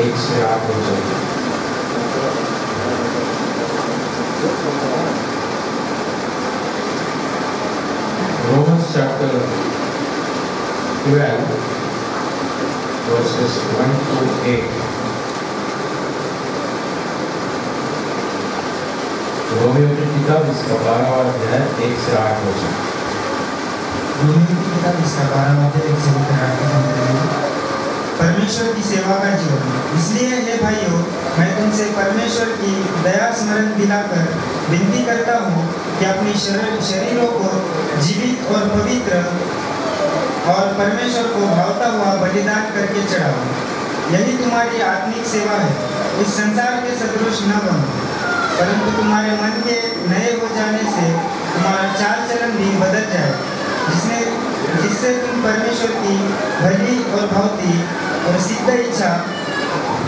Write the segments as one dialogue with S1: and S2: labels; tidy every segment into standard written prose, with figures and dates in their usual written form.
S1: 1 से 8 वचन। Romans chapter 12 verses 1 to 8। Romeo की किताब इसका 12वां अध्याय 1 से 8 वचन।
S2: रोमियो की किताब इसका 12वां अध्याय 1 से 8 वचन। परमेश्वर की सेवा का जीवन। इसलिए हे भाइयों, मैं तुमसे परमेश्वर की दया स्मरण दिलाकर विनती करता हूँ कि अपनी शरीरों को जीवित और पवित्र और परमेश्वर को भावता हुआ बलिदान करके चढ़ाओ। यही तुम्हारी आत्मिक सेवा है। इस संसार के सदृश न बनो, परंतु तुम्हारे मन के नए हो जाने से तुम्हारा चाल चलन भी बदल जाए, जिससे तुम परमेश्वर की भली और भावती और सिद्ध इच्छा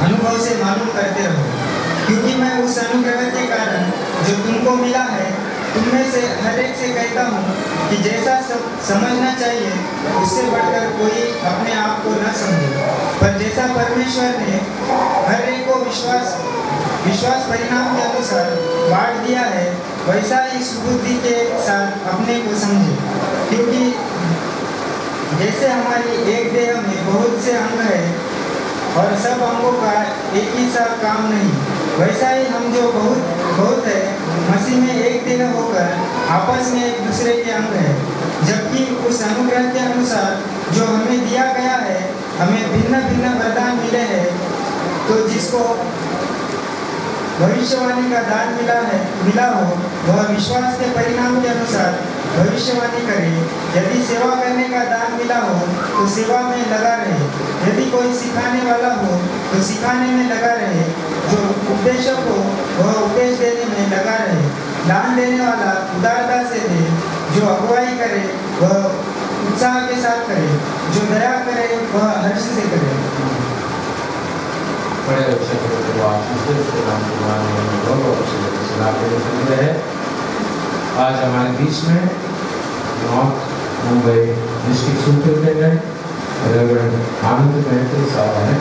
S2: अनुभव से मालूम करते रहो। क्योंकि मैं उस अनुग्रह के कारण जो तुमको मिला है, तुम में से हर एक से कहता हूँ कि जैसा समझना चाहिए उससे बढ़कर कोई अपने आप को न समझे, पर जैसा परमेश्वर ने हर एक को विश्वास परिणाम के अनुसार बांट दिया है, वैसा ही सुबुद्धि के साथ अपने को समझे। क्योंकि जैसे हमारी एक देह में बहुत से अंग है और सब अंगों का एक ही सा काम नहीं, वैसा ही हम जो बहुत है मसीह में एक देह होकर आपस में एक दूसरे के अंग है। जबकि उस अनुग्रह के अनुसार जो हमें दिया गया है, हमें भिन्न भिन्न वरदान मिले हैं। तो जिसको भविष्यवाणी का दान मिला हो, वह विश्वास के परिणाम के अनुसार भविष्यवाणी करे। यदि सेवा करने का दान मिला हो तो सेवा में लगा रहे। यदि कोई सिखाने वाला हो तो सिखाने में लगा रहे। जो उपदेशक हो वह उपदेश देने में लगा रहे। दान देने वाला उदारता से दे। जो अगुवाई करे वह उत्साह के साथ करे। जो दया करे वह हर्ष से करे।
S1: बड़े अच्छे उसके नाम है। आज हमारे बीच में north Mumbai district superintendent reverend Anand Mahato साहब हैं।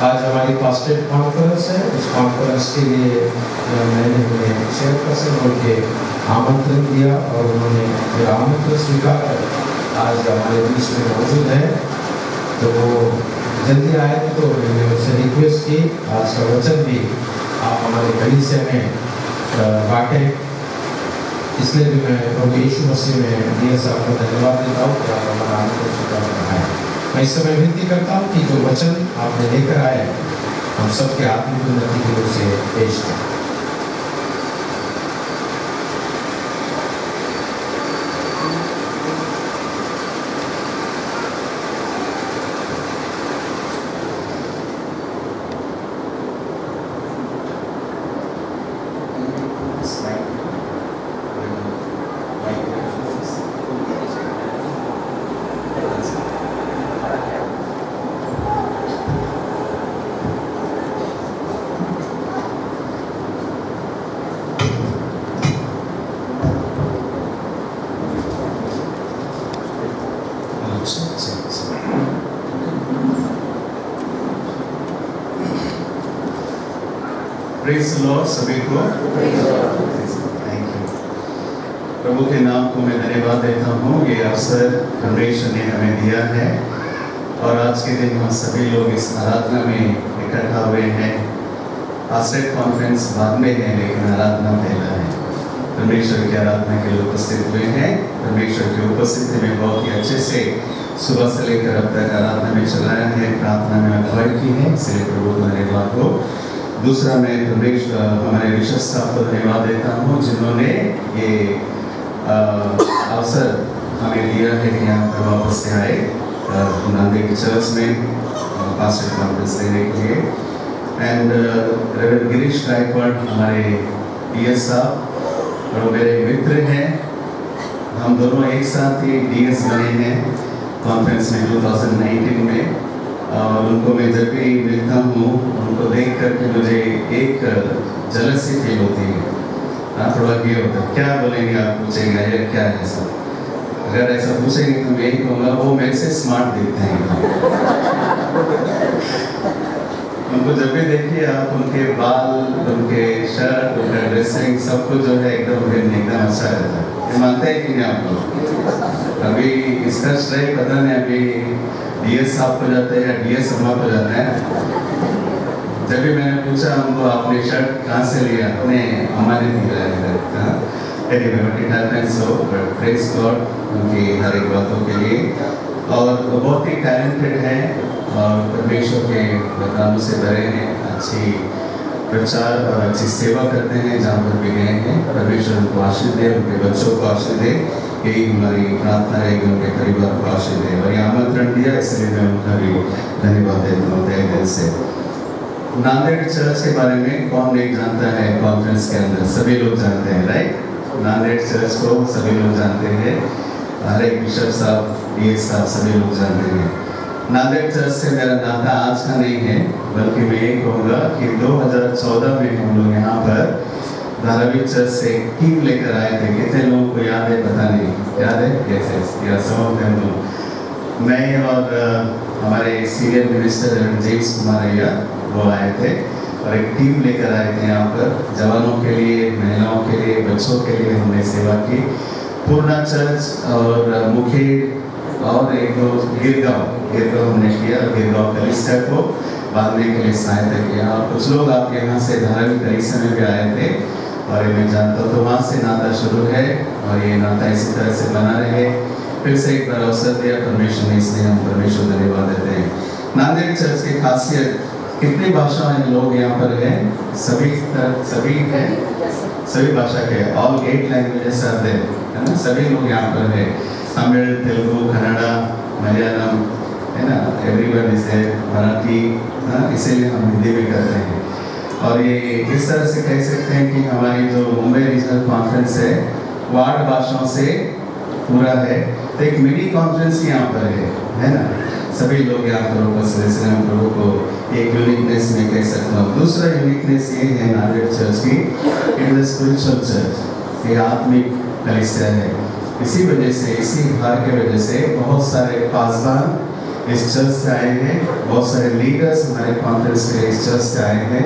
S1: आज हमारी पास्टेट कॉन्फ्रेंस है। इस कॉन्फ्रेंस के लिए मैंने उन्हें चेयरपर्सन होकर के आमंत्रण दिया और उन्होंने मेरा आमंत्रण स्वीकार कर आज हमारे बीच में मौजूद है। तो वो जल्दी आए तो मैंने उनसे रिक्वेस्ट की आज का वचन भी आप हमारे कलीसिया में बांटे। इसलिए भी मैं प्रभु यीशु मसीह में दिया साहब को धन्यवाद देता हूँ कि आप हमारा आनंद स्वीकार कराएं। मैं इस समय विनती करता हूँ कि जो वचन आपने लेकर आए हम सबके आत्मिक उन्नति के लिए उसे पेश करें।
S3: प्रेज़ द लॉर्ड सभी को। Thank you. प्रभु के नाम को मैं धन्यवाद देता हूँ। ये अवसर परमेश्वर ने हमें दिया है और आज के दिन हम सभी लोग इस आराधना में इकट्ठा हुए हैं। पास्टेट कॉन्फ्रेंस बाद में है लेकिन आराधना पहला है। परमेश्वर की आराधना के लिए उपस्थित हुए हैं। परमेश्वर की उपस्थिति में बहुत ही अच्छे से सुबह से लेकर अब तक आराधना में चलाया है, प्रार्थना में अगुवाई की है, इसलिए प्रभु को धन्यवाद हो। दूसरा मैं परमेश्वर हमारे विशेष साहब को धन्यवाद देता हूँ जिन्होंने ये अवसर हमें दिया है कि यहाँ पर वापस से आए नांदे के चर्च में पास्टर कॉन्फ्रेंस देने के लिए। एंड रेवरेंड गिरीश गायकवाड़ हमारे डीएस साहब और मेरे मित्र हैं। हम दोनों एक साथ ही डीएस बने हैं कॉन्फ्रेंस में 2019 में। और उनको मैं जब भी मिलता हूँ उनको देख करके मुझे एक जलन सी फील होती है। थोड़ा ये होता है क्या बोलेंगे आप पूछेंगे या क्या है सर। अगर ऐसा पूछेंगे तो मैं यही कहूँगा वो मेरे से स्मार्ट दिखते हैं। उनको जब भी देखिए आप, उनके बाल, उनके शर्ट, उनका ड्रेसिंग, सब कुछ जो है एकदम अच्छा रहता है। ये मानते हैं कि नहीं आप लोग? अभी इसका स्ट्राइक पता नहीं अभी डीएस साहब को जाते हैं या डीएस अम्मा को जाते हैं। जब भी मैंने पूछा उनको आपने शर्ट कहाँ से लिया, अपने अम्मा ने दिया है। Anyway, but it happens so, but praise God उनकी हर एक बातों के लिए। और वो बहुत ही टैलेंटेड हैं और परमेश्वर के वरदानों से भरे हैं, अच्छी प्रचार और अच्छी सेवा करते हैं जहाँ पर भी गए हैं। परमेश्वर उनको आशीष दे, उनके बच्चों को आशीष दे, यही हमारी प्रार्थना है कि उनके परिवार को आशीष दे। और ये आमंत्रण दिया इसलिए मैं उनका भी धन्यवाद देता हूँ तहे दिल से। नांदेड़ चर्च के बारे में कौन नहीं जानता है? कॉन्फ्रेंस के अंदर सभी लोग जानते हैं, राइट? नांदेड़ चर्च को सभी लोग जानते हैं, हर एक बिशप साहब, डीएस साहब, सभी लोग जानते हैं। नांदेड़ चर्च से मेरा नाता आज का नहीं है, बल्कि मैं ये कहूँगा कि 2014 में हम लोग यहाँ पर धारावी चर्च से टीम लेकर आए थे। कितने लोगों को याद है पता नहीं, याद है? कैसे मैं और हमारे सीनियर मिनिस्टर जेम्स कुमार अय्या वो आए थे और एक टीम लेकर आए थे यहाँ पर। जवानों के लिए, महिलाओं के लिए, बच्चों के लिए हमने सेवा की। पूर्णा चर्च और मुखेड़ और एक दो गिरगांव हमने किया। गिरगांव कलीसिया को बांधने के लिए सहायता किया। और कुछ लोग आप यहाँ से धारावी कलीसिया में भी आए थे और ये मैं जानता हूँ, तो वहाँ से नाता शुरू है और ये नाता इसी तरह से बना रहे। फिर से एक बार अवसर दिया परमेश्वर ने, इसलिए हम परमेश्वर धन्यवाद देते हैं। नांदेड़ चर्च की खासियत, कितनी भाषाएं लोग यहाँ पर हैं? सभी हैं, सभी भाषा के, ऑल 8 लैंग्वेजेस आर देयर, है ना? सभी लोग यहाँ पर हैं। तमिल, तेलुगु, कन्नड़ा, मलयालम, है ना? एवरीवन इज देयर, मराठी, इसीलिए हम हिंदी में करते हैं। और ये इस तरह से कह सकते हैं कि हमारी जो मुंबई रीजनल कॉन्फ्रेंस है वो 8 भाषाओं से पूरा है। तो एक मिनी कॉन्फ्रेंस यहाँ पर है ना? सभी लोग यहाँ पर उपस्थित हैं। हम लोगों को एक यूनिकनेस में कह सकता हूँ। दूसरा यूनिकनेस ये है नांदेड़ चर्च की, इट इज स्पिरिचुअल चर्च, ये आत्मिक कलीसिया है। इसी वजह से, इसी भार के वजह से बहुत सारे पासवान इस चर्च से आए हैं, बहुत सारे लीडर्स हमारे कॉन्फ्रेंस के इस चर्च से आए हैं।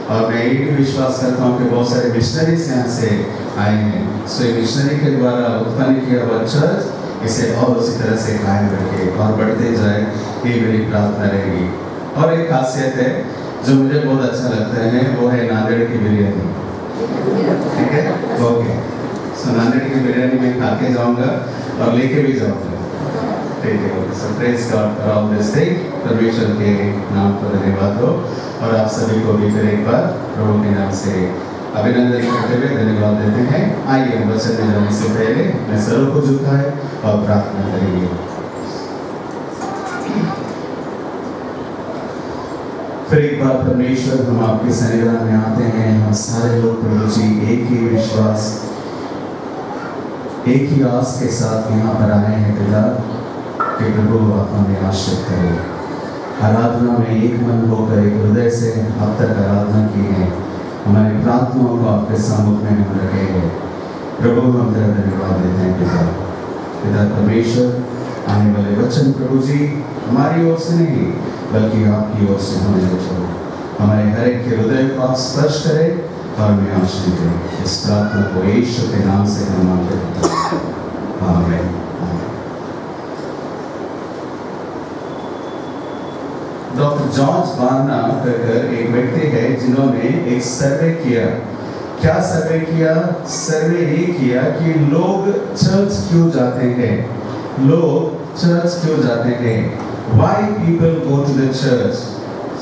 S3: और मैं ये भी विश्वास करता हूँ कि बहुत सारे मिशनरीज यहाँ से आए हैं। सो ये मिशनरी के द्वारा उत्पन्न किया हुआ चर्च इसे और उसी तरह से कायम रखे और बढ़ते जाए, ये मेरी प्रार्थना रहेगी। और एक खासियत है जो मुझे बहुत अच्छा लगता है, वो है नांदेड़ की बिरयानी। ठीक है, ओके। सो नांदेड़ की बिरयानी मैं खा के जाऊँगा और लेके भी जाऊँगा। ठीक है, so praise God for all this thing. परमेश्वर के नाम पर धन्यवाद हो। और आप सभी को भी फिर एक बार प्रभु के नाम से अभिनंदन करते हुए धन्यवाद देते हैं। आइए हम वचन में जाने से पहले मैं सरों को झुकाए और प्रार्थना करेंगे। फिर एक बार परमेश्वर, हम आपके सन्निधान में आते हैं। हम सारे लोग प्रभु जी एक ही विश्वास, एक ही आस के साथ यहाँ पर आए हैं पिता, कि प्रभु आप हमें आशीर्वाद करें। आराधना में एक मन होकर, एक हृदय से अब तक आराधना की है। हमारी प्रार्थनाओं को आपके सम्मुख में हम रखेंगे। प्रभु हम तेरा धन्यवाद देते हैं पिता परमेश्वर। आने वाले वचन प्रभु जी हमारी ओर से नहीं बल्कि आपकी ओर से होने चाहिए। हमारे हर एक के हृदय को आप स्पर्श करें और हमें आशीष दें। इस प्रार्थना को यीशु के नाम से हम मांगते हैं, आमीन। डॉक्टर जॉर्ज बार्ना कहकर एक व्यक्ति है जिन्होंने एक सर्वे किया। क्या सर्वे किया? सर्वे ये किया कि लोग चर्च क्यों जाते हैं, लोग चर्च क्यों जाते हैं, Why people go to the church?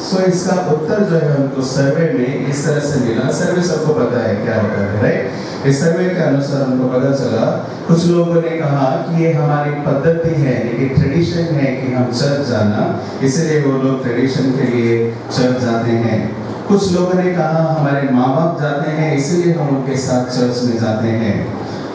S3: So इसका उत्तर जो है उनको सर्वे में इस तरह से मिला। सर्वे सबको पता है क्या होता है, राइट? इस सर्वे के अनुसार उनको पता चला, कुछ लोगों ने कहा कि ये हमारी पद्धति है, एक ट्रेडिशन है कि हम चर्च जाना, इसलिए वो लोग ट्रेडिशन के लिए चर्च जाते हैं। कुछ लोगों ने कहा हमारे माँ बाप जाते हैं इसलिए हम उनके साथ चर्च में जाते हैं।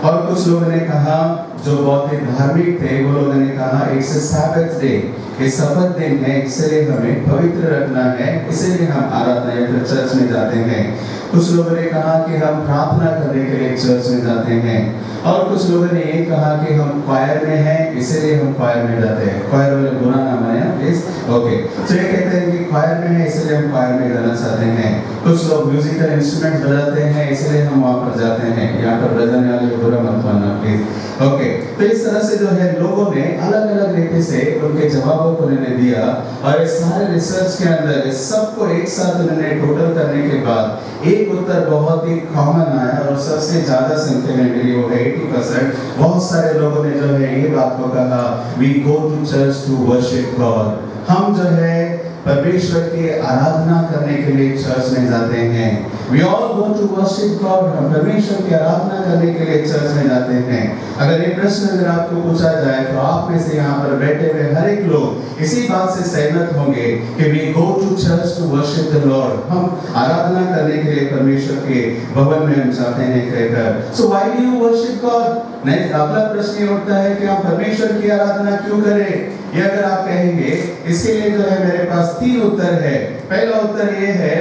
S3: और कुछ लोगों ने कहा, जो बहुत ही धार्मिक थे, वो लोगों ने कहा इट्स अ सैबथ डे, ये सब्त दिन है, इसलिए हमें पवित्र रखना है, इसलिए हम आराधना या चर्च में जाते हैं। कुछ लोगों ने कहा कि हम प्रार्थना करने के लिए चर्च में जाते हैं। और कुछ लोगों ने ये कहा कि हम क्वायर में हैं इसीलिए हम क्वायर में जाते हैं। क्वायर वाले बुरा ना माने प्लीज। ओके, तो ये कहते हैं कि क्वायर में है इसलिए हम क्वायर में गाना चाहते हैं। कुछ लोग म्यूजिकल इंस्ट्रूमेंट बजाते हैं इसलिए हम वहाँ पर जाते हैं। यहाँ पर बजाने वाले बुरा मत मानना प्लीज। ओके, तो इस तरह से जो है लोगों ने अलग अलग रीति से उनके जवाबों को उन्होंने दिया और इस सारे रिसर्च के अंदर इस सबको एक साथ उन्होंने टोटल करने के बाद एक उत्तर बहुत ही कॉमन आया और सबसे ज्यादा संख्या में मिली वो है 80%। बहुत सारे लोगों ने जो है ये बात को कहा, we go to church to worship God. हम जो है परमेश्वर की आराधना करने के लिए चर्च में जाते हैं। We all go to worship God। हम परमेश्वर की आराधना करने के लिए चर्च में जाते हैं। अगर ये प्रश्न अगर आपको पूछा जाए तो आप में से यहाँ पर बैठे हुए हर एक लोग इसी बात से सहमत होंगे कि we go to church to worship the Lord। हम आराधना करने के लिए परमेश्वर के भवन में हम जाते हैं कहकर। So why do you worship God? नहीं, अगला प्रश्न ये उठता है कि हम परमेश्वर की आराधना क्यों करें? ये अगर आप कहेंगे इसके लिए जो है मेरे पास 3 उत्तर है। पहला उत्तर ये है,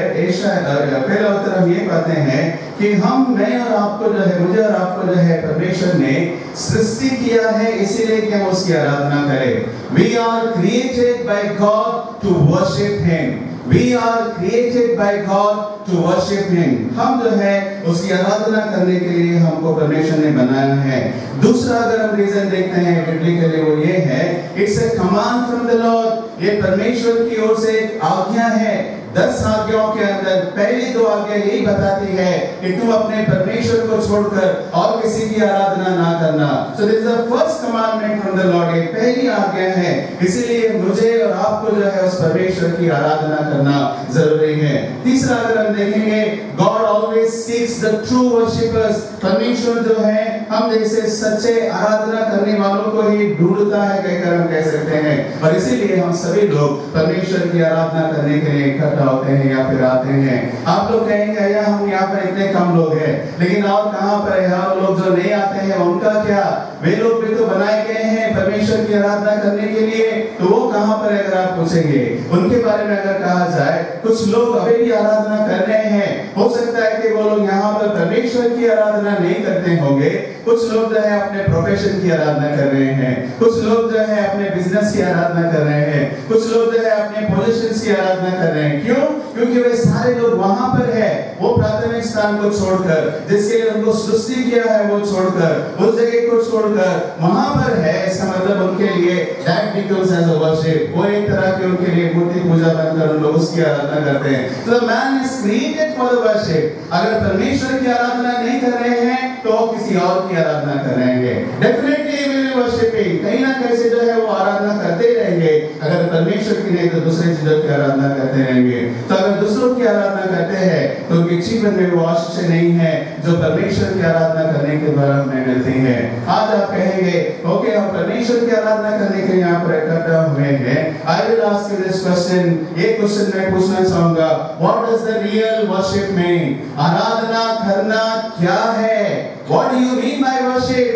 S3: पहला उत्तर हम ये पाते हैं कि मैं और आपको जो है, मुझे और आपको जो है परमेश्वर ने सृष्टि किया है इसीलिए कि हम उसकी आराधना करें। We are created by God to worship Him। We are created by God to worship Him। हम जो है उसकी आराधना करने के लिए हमको परमेश्वर ने बनाया है। दूसरा अगर हम रीजन देखते हैं बिब्लिकली वो ये है, it's a command from the Lord. ये परमेश्वर की ओर से एक आज्ञा है। 10 आज्ञाओं के अंदर पहली 2 आज्ञा यही बताती है कि तुम अपने परमेश्वर को छोड़कर और किसी की आराधना ना करना। So this is the first commandment from the Lord। ये पहली आज्ञा है, इसीलिए मुझे और आपको जो है उस परमेश्वर की आराधना करना जरूरी है। तीसरा अगर हम देखेंगे, God always seeks the true worshippers। परमेश्वर जो है हम जैसे सच्चे आराधना करने वालों को ही ढूंढता है कहकर हम कह सकते हैं। और इसीलिए हम सभी लोग परमेश्वर की आराधना करने के लिए इकट्ठा होते हैं या फिर आते हैं। आप लोग कहेंगे या हम यहाँ पर इतने कम लोग हैं, लेकिन और कहाँ पर है? हम लोग जो नहीं आते हैं उनका क्या? वे लोग भी तो बनाए गए हैं परमेश्वर की आराधना करने के लिए, तो वो कहाँ पर है? अगर आप पूछेंगे उनके बारे में अगर कहा जाए, कुछ लोग अभी भी आराधना कर रहे हैं। हो सकता है कि वो लोग यहाँ पर परमेश्वर की आराधना नहीं करते होंगे। कुछ लोग जो है अपने प्रोफेशन की आराधना कर रहे हैं, कुछ लोग जो है अपने बिजनेस की आराधना कर रहे हैं, कुछ लोग जो है अपने पोजीशंस की आराधना कर रहे हैं। क्यों? क्योंकि वे सारे लोग वहां पर है, वो प्राथमिक स्थान को छोड़कर, जिसके लिए उनको सृष्टि किया है वो छोड़कर, उस जगह को छोड़कर वहां पर है। इसका मतलब उनके लिए that becomes as a worship। वो एक तरह की उनके लिए मूर्ति पूजा बनकर उन लोग उसकी आराधना करते हैं। So the man is created for the worship। अगर परमेश्वर की आराधना नहीं कर रहे हैं तो किसी और की आराधना कर रहे हैं। Definitely we will worshiping। कहीं ना कहीं से जो है वो आराधना करते रहेंगे। अगर परमेश्वर की नहीं तो दूसरे चीजों की आराधना करते रहेंगे। तो अगर दूसरों की आराधना करते हैं तो उनके जीवन में वो आशीष नहीं है जो परमेश्वर की आराधना करने के द्वारा हमें मिलती है। आज आप कहेंगे ओके हम परमेश्वर की आराधना करने के लिए यहाँ पर इकट्ठा हुए हैं। I will ask you this question। ये क्वेश्चन मैं पूछना चाहूंगा, What does the real worship mean? आराधना करना क्या है? What do you mean by worship?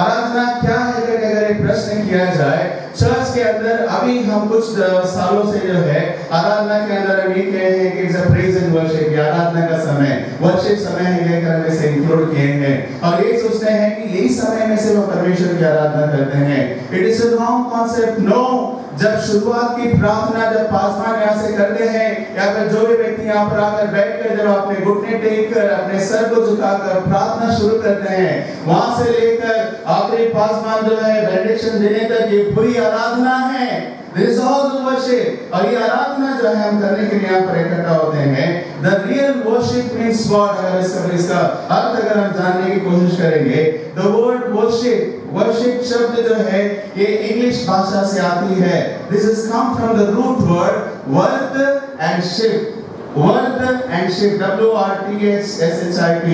S3: आराधना क्या है? अगर एक प्रश्न किया जाए चर्च के अंदर, अभी हम कुछ सालों से जो है आराधना के अंदर हम ये कह रहे हैं कि it's a praise and worship. आराधना का समय वर्शिप समय है कहकर हम इसे इंक्लूड किए हैं और ये सोचते हैं कि यही समय में से वो परमेश्वर की आराधना करते हैं। It is a wrong concept. No, जब शुरुआत की प्रार्थना जब पासवान यहाँ से करते हैं या फिर जो भी व्यक्ति यहाँ पर आकर बैठकर जब अपने घुटने टेक कर अपने सर को झुकाकर प्रार्थना शुरू करते हैं, वहां से लेकर आखिरी पासवान जो है बेनेडिक्शन देने तक ये पूरी आराधना है। This is all the worship। और ये आराधना जो है हम करने के लिए यहाँ पर इकट्ठा होते हैं। The real worship means what? अगर इसका अर्थ अगर हम जानने की कोशिश करेंगे, the word worship शब्द जो है ये इंग्लिश भाषा से आती है। This has come from the root word worth and ship। Worth and ship, WRTHSHIP।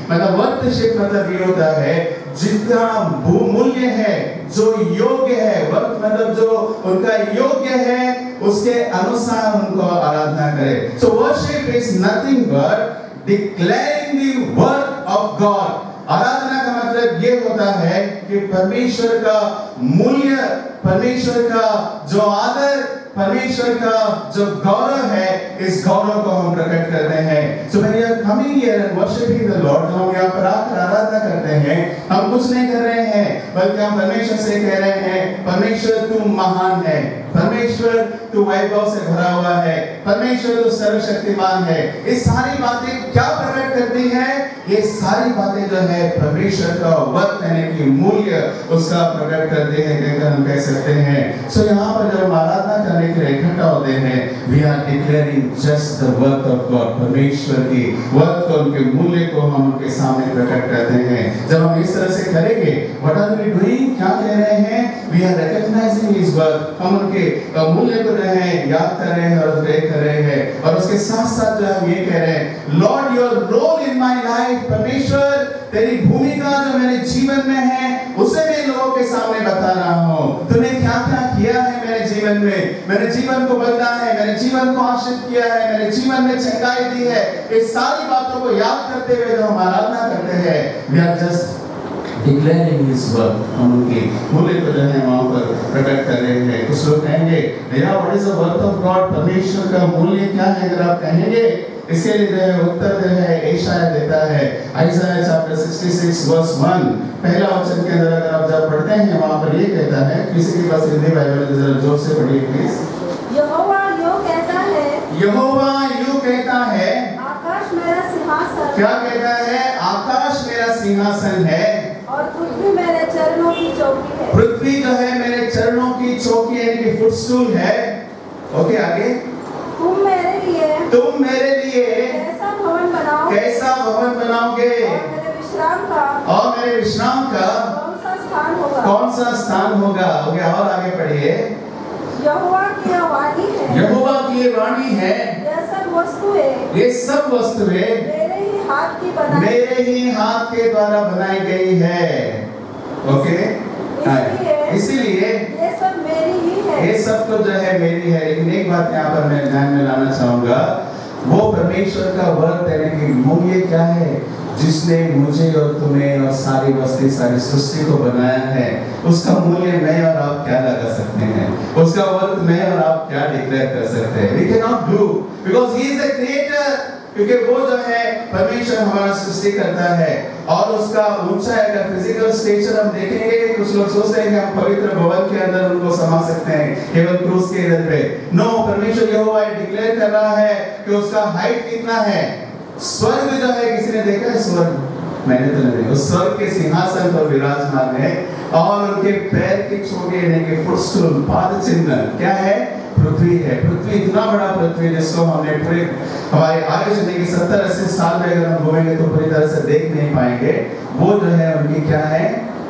S3: मतलब वर्थ मतलब ये होता है जितना मूल्य है, जो योग्य है। वर्थ मतलब जो उनका योग्य है उसके अनुसार उनको आराधना करे। So worship is nothing but declaring the word of God। आराधना का मतलब ये होता है कि परमेश्वर का मूल्य, परमेश्वर का जो आदर, परमेश्वर का जो गौरव है, इस गौरव को हम प्रकट करते हैं। So when you are coming here and worshiping the Lord, तो हम यहाँ पर आकर आराधना करते हैं। हम कुछ नहीं कर रहे हैं, बल्कि हम परमेश्वर से कह रहे हैं, परमेश्वर तू महान है, परमेश्वर तू वैभव से भरा हुआ है, परमेश्वर तू सर्वशक्तिमान है। ये सारी बातें क्या प्रकट करती है? ये सारी बातें जो है परमेश्वर का वर्थ यानी कि मूल्य उसका प्रकट करते हैं, कहकर हम कह सकते हैं। So यहाँ पर जब हम आराधना करने के लिए इकट्ठा होते हैं, we are declaring just the worth of God, परमेश्वर की वर्थ को, उनके मूल्य को हम उनके सामने प्रकट करते हैं। जब हम इस तरह से करेंगे, what are we doing? क्या कह रहे हैं? We are recognizing His worth, हम उनके मूल्य को जो है याद कर रहे हैं और उल्लेख कर रहे हैं, और उसके साथ साथ जो हम ये कह रहे हैं, Lord your role in my life, परमेश्वर तेरी भूमिका जो मेरे जीवन में है उसे मैं लोगों के सामने बता रहा हूँ। तूने क्या क्या किया है मेरे जीवन में, मेरे जीवन को बदला है, मेरे जीवन को आशीष किया है, मेरे जीवन में चंगाई दी है। इस सारी बातों को याद करते हुए जो हम आराधना करते हैं, we are just declaring His worth, हम उनके मूल्य को जो है वहाँ पर प्रकट कर रहे हैं। कुछ लोग कहेंगे, भैया what is the worth of God, परमेश्वर का मूल्य क्या है? अगर आप कहेंगे, इसके लिए जो है उत्तर जो है यशायाह देता है, आइज़ाया चैप्टर 66 वर्स 1 पहला वचन के अंदर अगर आप जब पढ़ते हैं, वहाँ पर ये कहता है, किसी के पास हिंदी बाइबल है जरा जोर से पढ़िए प्लीज।
S4: यहोवा यूं कहता है,
S3: यहोवा यूं कहता है,
S4: आकाश मेरा सिंहासन,
S3: क्या कहता है? आकाश मेरा सिंहासन है
S4: और पृथ्वी मेरे चरणों की चौकी है।
S3: पृथ्वी जो है मेरे चरणों की चौकी यानी कि फुटस्टूल है। ओके, आगे,
S4: तुम मेरे लिए कैसा भवन बनाओगे,
S3: कैसा भवन बनाओगे,
S4: और मेरे विश्राम का
S3: कौन सा स्थान होगा,
S4: कौन सा स्थान होगा।
S3: हो गया। और आगे पढ़िए,
S4: यहोवा की यह वाणी है,
S3: यहोवा की ये वाणी है,
S4: यह सब वस्तुएं
S3: ये सब वस्तुएं
S4: मेरे ही हाथ की बनाई,
S3: मेरे ही हाथ के द्वारा बनाई गई है। ओके, इसीलिए
S4: ये सब मेरी ही है,
S3: ये सब तो जो है मेरी है। लेकिन एक बात यहाँ पर मैं ध्यान में लाना चाहूंगा, वो परमेश्वर का वर्थ यानी कि मूल्य क्या है? जिसने मुझे और तुम्हें और सारी वस्तु, सारी सृष्टि को बनाया है, उसका मूल्य मैं और आप क्या लगा सकते हैं? उसका वर्थ मैं और आप क्या डिक्लेयर कर सकते हैं? We cannot do because he is the creator, क्योंकि वो जो है परमेश्वर हमारा सृष्टि करता है। और उसका ऊंचाई अगर फिजिकल स्टेचर हम देखेंगे, कुछ लोग सोचते हैं कि हम पवित्र भवन के अंदर उनको समा सकते हैं केवल क्रूस के इधर पे। नो, परमेश्वर यहोवा डिक्लेयर कर रहा है कि उसका हाइट कितना है। स्वर्ग जो है, किसी ने देखा है स्वर्ग? मैंने तो नहीं देखा। स्वर्ग के सिंहासन पर विराजमान है और उनके पैर के छोटे यानी कि फुटस्टूल, पाद चिन्ह क्या है? पृथ्वी है। पृथ्वी इतना बड़ा पृथ्वी जिसको हमने पूरे हमारे आगे चलने के 70-80 साल में अगर हम घूमेंगे तो पूरी तरह से देख नहीं पाएंगे। वो जो है उनकी क्या है?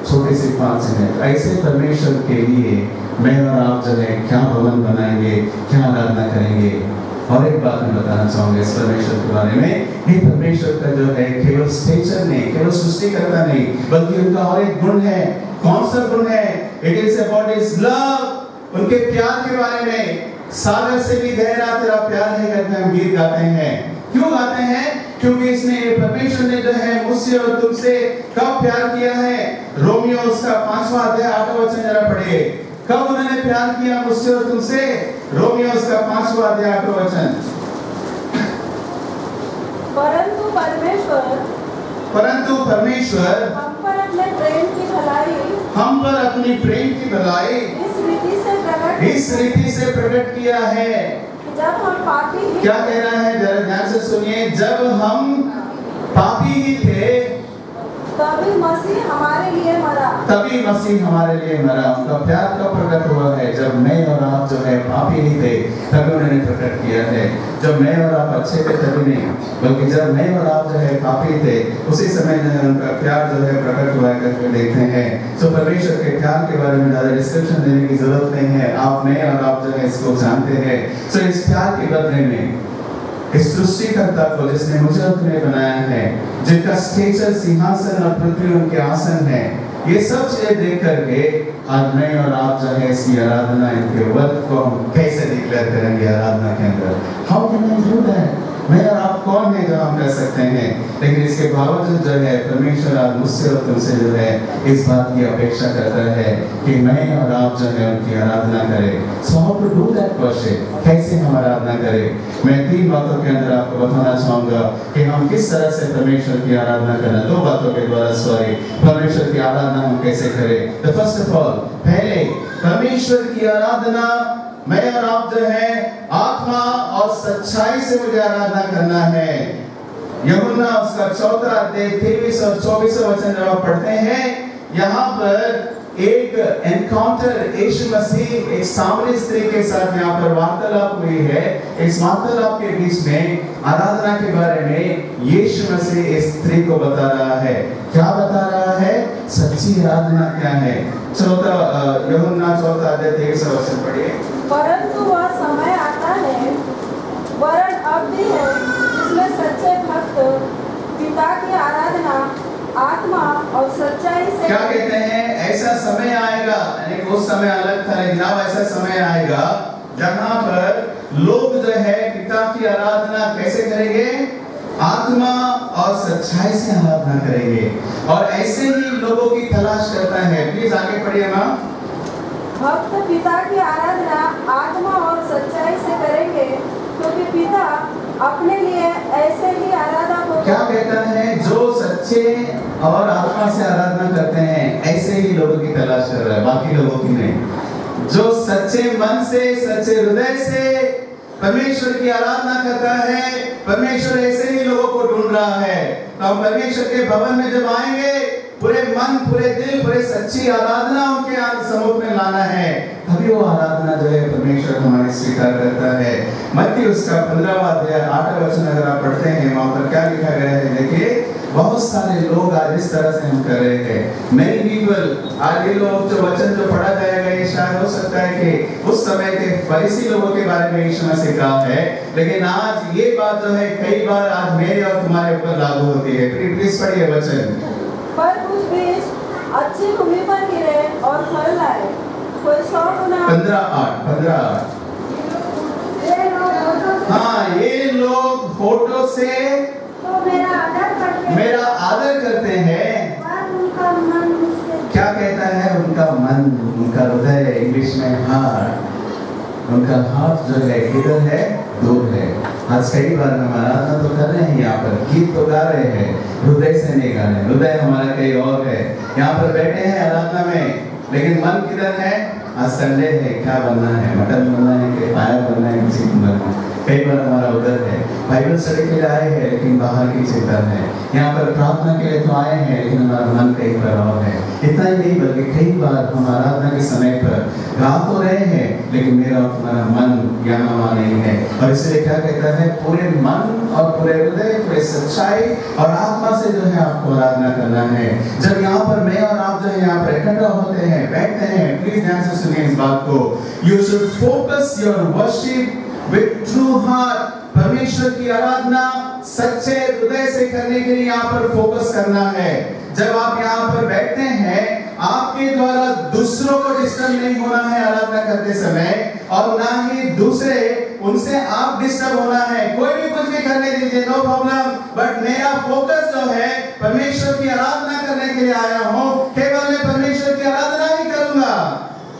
S3: छोटी सी पाँच है। ऐसे परमेश्वर के लिए मैं और आप जो है क्या भवन बनाएंगे, क्या आराधना करेंगे। और एक बात मैं बताना चाहूंगा इस परमेश्वर के बारे में, ये परमेश्वर का जो है केवल स्टेचर नहीं, केवल सृष्टिकर्ता नहीं, बल्कि उनका और एक गुण है। कौन सा गुण है? It is about his love, उनके प्यार के बारे में। सागर से भी गहरा तेरा प्यार है करके हम गीत गाते हैं। क्यों गाते हैं? क्योंकि इसने परमेश्वर ने जो है मुझसे और तुमसे कब प्यार किया है? रोमियो उसका 5वां अध्याय 8वां वचन जरा पढ़िए। कब उन्होंने प्यार किया मुझसे और तुमसे? रोमियो उसका 5वां अध्याय 8वां वचन। परंतु परमेश्वर
S4: हम पर अपने प्रेम की भलाई
S3: इस रीति से प्रकट किया है।
S4: जब हम पापी ही,
S3: क्या कह रहा है? जरा ध्यान से सुनिए। जब हम पापी ही थे
S4: तभी मसीह हमारे लिए मरा।
S3: उनका प्यार कब प्रकट हुआ है? जब मैं और आप जो है पापी ही थे तभी उन्होंने प्रकट किया है। जब मैं और आप अच्छे थे तभी नहीं, बल्कि जब मैं और आप जो है पापी थे उसी समय जो है उनका प्यार जो है प्रकट हुआ करके देखते हैं। तो परमेश्वर के प्यार के बारे में ज्यादा डिस्क्रिप्शन देने की जरूरत नहीं है। आप, मैं और आप जो है इसको जानते हैं। तो इस प्यार के बदले में इस सृष्टिकर्ता को जिसने मुझे और तुम्हें बनाया है, जिनका स्टेचर सिंहासन और पृथ्वी उनके आसन है, ये सब चीजें देख करके आज मैं और आप जो है इसकी आराधना, इनके वर्थ को हम कैसे डिक्लेयर करेंगे आराधना के अंदर? How can I do that? मैं और आप कौन है जो हम कर सकते हैं, लेकिन इसके बावजूद जो है परमेश्वर आज मुझसे और तुमसे जो है इस बात की अपेक्षा करता है कि मैं और आप जो है उनकी आराधना करें। So how to do that worship? कैसे हम आराधना करें? मैं 3 बातों के अंदर आपको बताना चाहूँगा कि हम किस तरह से परमेश्वर की आराधना करें। 2 बातों के द्वारा परमेश्वर की आराधना हम कैसे करें। तो फर्स्ट ऑफ ऑल, पहले परमेश्वर की आराधना मैं और आप जो है आत्मा और सच्चाई से मुझे आराधना करना है। यूहन्ना उसका 4 अध्याय 23 और 24 वचन जब आप पढ़ते हैं, यहाँ पर एक एनकाउंटर यीशु मसीह एक सामने स्त्री के साथ यहाँ पर वार्तालाप हुई है। इस वार्तालाप के बीच में आराधना के बारे में यीशु मसीह इस स्त्री को बता रहा है। क्या बता रहा है? सच्ची आराधना क्या है? यूहन्ना 4 अध्याय 23 वचन पढ़िए।
S4: परंतु वह समय आता है, वरन अब भी है, जिसमें सच्चे भक्त पिता की आराधना आत्मा और सच्चाई से।
S3: क्या कहते हैं? ऐसा समय आएगा, यानी वो समय अलग था, लेकिन अब ऐसा समय आएगा जहां पर लोग जो है पिता की आराधना कैसे करेंगे? आत्मा और सच्चाई से आराधना करेंगे। और ऐसे ही लोगों की तलाश करता है। प्लीज आगे पढ़िए माँ।
S4: भक्त पिता की आराधना आत्मा और सच्चाई से करेंगे, क्योंकि पिता अपने लिए ऐसे ही आराधना को। क्या
S3: कहता है? जो सच्चे और आत्मा से आराधना करते हैं ऐसे ही लोगों की तलाश कर रहा है, बाकी लोगों की नहीं। जो सच्चे मन से, सच्चे हृदय से परमेश्वर की आराधना करता है, परमेश्वर ऐसे ही लोगों को ढूंढ रहा है। तो हम परमेश्वर के भवन में जब आएंगे, पूरे मन, पूरे दिल, पूरे सच्ची आराधना उनके सम्मुख में लाना है, तभी वो आराधना जो है परमेश्वर हमारी स्वीकार करता है। मत्ती उसका 15वां अध्याय 8वां वचन अगर आप पढ़ते हैं, वहां पर क्या लिखा गया है? देखिए, बहुत सारे लोग आज इस तरह से हम कर रहे हैं। Many people, आज ये लोग जो वचन जो पढ़ा जाएगा, ये शायद हो सकता है कि उस समय के फरीसी लोगों के बारे में यीशु मसीह कहा है, लेकिन आज ये बात जो है कई बार आज मेरे और तुम्हारे ऊपर लागू होती है। प्लीज पढ़िए वचन।
S4: पर कुछ बीज अच्छी भूमि पर गिरे और फल लाए, कोई 100 गुना।
S3: 15:8। हाँ, ये लोग फोटो से
S4: तो मेरा आदर
S3: करते हैं,
S4: पर उनका मन मुझसे।
S3: क्या कहता है? उनका मन, उनका हृदय, इंग्लिश में हार्ट, उनका हार्ट जो है किधर है? दूर है। आज कई बार हम आराधना तो कर रहे हैं, यहाँ पर गीत तो गा रहे हैं, हृदय से नहीं गा रहे। हृदय हमारा कहीं और है। यहाँ पर बैठे हैं आराधना में, लेकिन मन किधर है? आज संडे है, क्या बनना है? मटन बनना है कि पाया बनना है? चिकन बनना है? कई बार हमारा उधर है। बाइबल स्टडी के लिए आए हैं, लेकिन बाहर की चिंता है। यहाँ पर प्रार्थना के लिए तो आए हैं, लेकिन हमारा मन कहीं पर और है। इतना ही नहीं, बल्कि कई बार हम आराधना के समय पर गा तो रहे हैं, लेकिन मेरा और तुम्हारा मन यहाँ वहाँ नहीं है। और इसलिए क्या कहता है? पूरे मन और पूरे हृदय, पूरे सच्चाई और आत्मा से जो है आपको आराधना करना है। जब यहाँ पर मैं और आप जो है यहाँ पर इकट्ठा होते हैं, बैठते हैं, प्लीज ध्यान से सुनिए इस बात को। You should focus your worship with true heart। परमेश्वर की आराधना सच्चे हृदय से करने के लिए यहाँ पर फोकस करना है। जब आप यहाँ पर बैठते हैं, आपके द्वारा दूसरों को डिस्टर्ब नहीं होना है आराधना करते समय, और ना ही दूसरे उनसे आप डिस्टर्ब होना है। कोई भी कुछ भी करने दीजिए, नो प्रॉब्लम, बट मेरा फोकस जो है परमेश्वर की आराधना करने के लिए आया हूँ, केवल मैं परमेश्वर की आराधना ही करूंगा।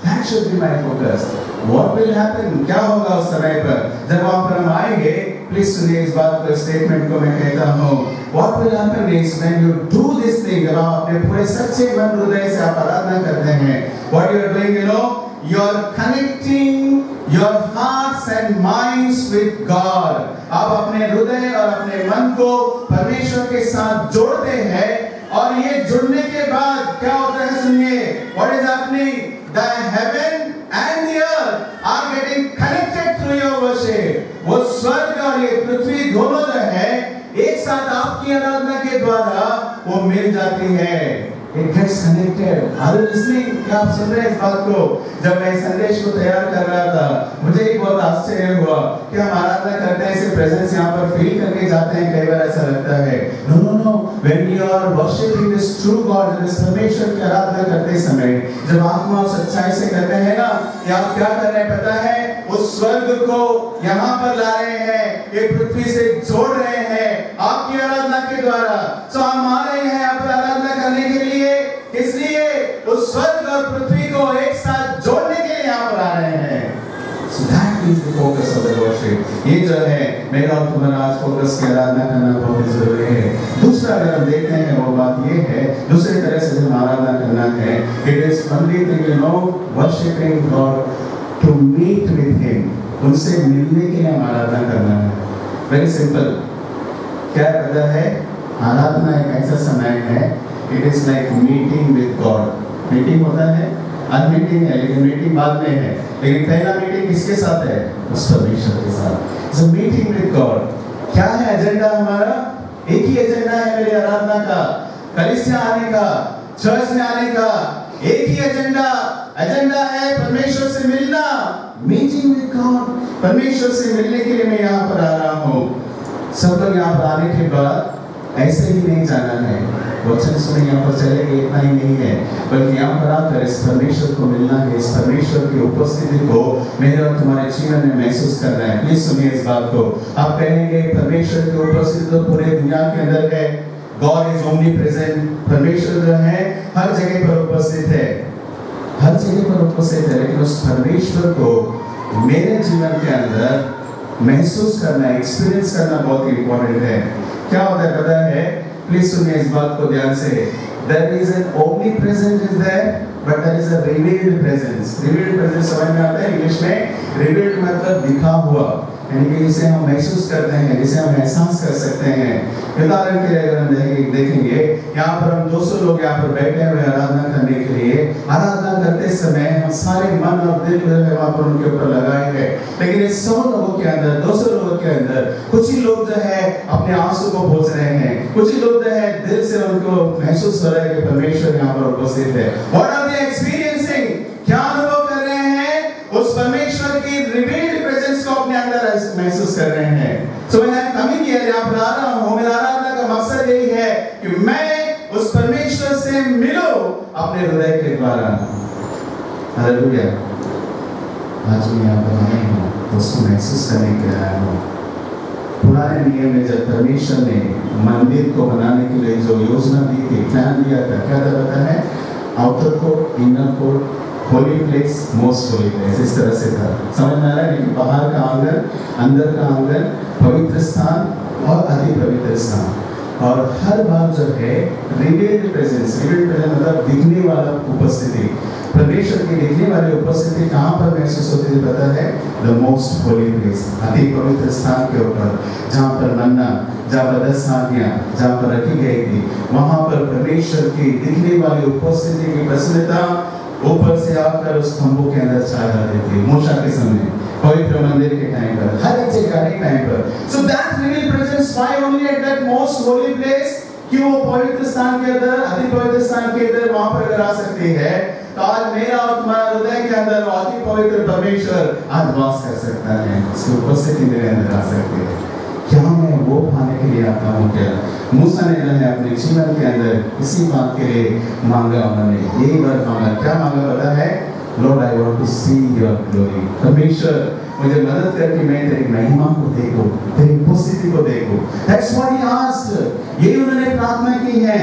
S3: That should be my focus. What will happen? क्या होगा उस समय पर जब वहाँ पर हम आएंगे? प्लीज सुनिए इस बात को, स्टेटमेंट को मैं कहता हूँ। What will happen is when you do this thing, जब आप अपने पूरे सच्चे मन हृदय से आप आराधना करते हैं, what you are doing, you know, you are connecting your hearts and minds with God। आप अपने हृदय और अपने मन को परमेश्वर के साथ जोड़ते हैं, और ये जुड़ने के बाद क्या होता है? सुनिए, what is happening? The heaven and the earth are getting connected through your worship। वो स्वर्ग और ये पृथ्वी दोनों जो है एक साथ आपकी आराधना के द्वारा वो मिल जाती है। it gets connected. Are you listening? क्या आप सुन रहे हैं इस बात को? जब मैं संदेश को तैयार कर रहा था, मुझे एक बहुत आश्चर्य हुआ कि हम आराधना करते हैं, इसे प्रेजेंस यहाँ पर फील करके जाते हैं, कई बार ऐसा लगता है। No. When you are worshiping this true God, जब इस परमेश्वर की आराधना करते समय, जब आत्मा और सच्चाई से करते हैं ना, कि आप क्या कर रहे हैं पता है? उस स्वर्ग को यहाँ पर ला रहे हैं, ये पृथ्वी से जोड़ रहे हैं आपकी आराधना के द्वारा। तो हम आ रहे हैं आप आराधना करने के लिए, इसलिए उस स्वर्ग और पृथ्वी को एक साथ जोड़ने के लिए यहाँ पर आ रहे हैं। So that is the focus of the worship. ये जो है मेरा और तुम्हारा आज फोकस की आराधना करना बहुत जरूरी है। दूसरा अगर हम देखते हैं वो बात ये है, दूसरी तरह से जब आराधना करना है, it is only thing worshiping God to meet with Him. उनसे मिलने के लिए हम आराधना करना है। Very simple. क्या पता है? आराधना एक ऐसा समय है, it is like meeting with God. Meeting होता है, आज मीटिंग है, लेकिन मीटिंग बाद में है, लेकिन पहला मीटिंग किसके साथ है? उस परमेश्वर के साथ। So meeting with God. क्या है एजेंडा हमारा? एक ही एजेंडा है मेरी आराधना का, कलीसिया आने का, चर्च में आने का, एक ही एजेंडा है परमेश्वर से मिलना, मीटिंग विद गॉड। परमेश्वर से मिलने के लिए मैं यहाँ पर आ रहा हूँ। सब लोग यहाँ पर आने के बाद ऐसे ही नहीं जाना है, वचन सुने यहाँ पर चले गए इतना ही नहीं है, बल्कि यहाँ पर आकर इस परमेश्वर को मिलना है, इस परमेश्वर की उपस्थिति को मेरे और तुम्हारे जीवन में महसूस करना है। प्लीज सुनिए इस बात को। आप कहेंगे परमेश्वर की उपस्थिति तो पूरे दुनिया के अंदर है, गॉड इज ओमनीप्रेजेंट। परमेश्वर जो है हर जगह पर उपस्थित है, हर जगह पर उपस्थित है, लेकिन उस परमेश्वर को मेरे जीवन के अंदर महसूस करना, एक्सपीरियंस करना बहुत इंपॉर्टेंट है। क्या होता है पता है? प्लीज सुनिए इस बात को ध्यान से। There is an omnipresent is there, but there is a revealed presence. Revealed presence समझ में आता है इंग्लिश में? Revealed मतलब दिखा हुआ, यानी कि जिसे हम महसूस करते हैं, जिसे हम एहसास कर सकते हैं। उदाहरण के लिए अगर हम देखेंगे, यहाँ पर हम 200 लोग यहाँ पर बैठे हुए आराधना करने के लिए, आराधना करते समय हम सारे मन और दिल जो है वहाँ पर उनके ऊपर लगाए हैं, लेकिन इस 100 लोगों के अंदर, 200 लोगों के अंदर कुछ ही लोग जो है अपने आंसू को पोंछ रहे हैं, कुछ ही लोग जो है दिल से उनको महसूस हो रहा है कि परमेश्वर यहाँ पर उपस्थित है। What are they experiencing? क्या अनुभव कर रहे हैं? उस परमेश्वर की रिवील्ड प्रेजेंस को अपने अंदर महसूस कर रहे हैं। So when I'm coming here, यहाँ पर आ रहा हूँ, मेरा आराधना का मकसद यही है कि मैं उस परमेश्वर से मिलूं अपने हृदय के द्वारा। हालेलुया। आज मैं यहाँ पर आया हूँ तो उसको महसूस करने के लिए आया हूँ। पुराने नियम में जब परमेश्वर ने मंदिर को बनाने के लिए जो योजना दी थी, प्लान दिया था, क्या था पता है? Outer court, inner court, holy place, most holy place, इस तरह से था। समझ में आ रहा है? लेकिन बाहर का आंगन, अंदर का आंगन, पवित्र स्थान और अति पवित्र स्थान। और हर बार जो है रिवील्ड प्रेजेंस मतलब दिखने वाला उपस्थिति, परमेश्वर की दिखने वाली उपस्थिति कहाँ पर महसूस होती है पता है? द मोस्ट होली प्लेस, अति पवित्र स्थान के ऊपर, जहाँ पर मन्ना, जहाँ पर 10 आज्ञा जहाँ पर रखी गई थी, वहाँ पर परमेश्वर की दिखने वाली उपस्थिति की प्रसन्नता ऊपर से आकर उस खंभों के अंदर छा जाती थी। मूसा के समय, पवित्र मंदिर के टाइम पर, हर एक जगह के टाइम पर। So that real presence, why only at that most holy place? कि वो पवित्र स्थान के अंदर, अति पवित्र स्थान के अंदर वहाँ पर अगर आ सकती है, तो आज मेरा और तुम्हारा हृदय के अंदर वो अति पवित्र परमेश्वर आज वास कर सकता है, उसकी उपस्थिति मेरे अंदर आ सकती है। क्या मैं वो पाने के लिए आता हूँ क्या? मूसा ने जो है अपने जीवन के अंदर इसी बात के लिए मांगा, उन्होंने यही बात मांगा। क्या मांगा पता है? Lord, I want to see your glory. परमेश्वर मुझे मदद करके मैं तेरी महिमा को देखूं, तेरी उपस्थिति को देखूं। That's what he asked. यही उन्होंने प्रार्थना की है।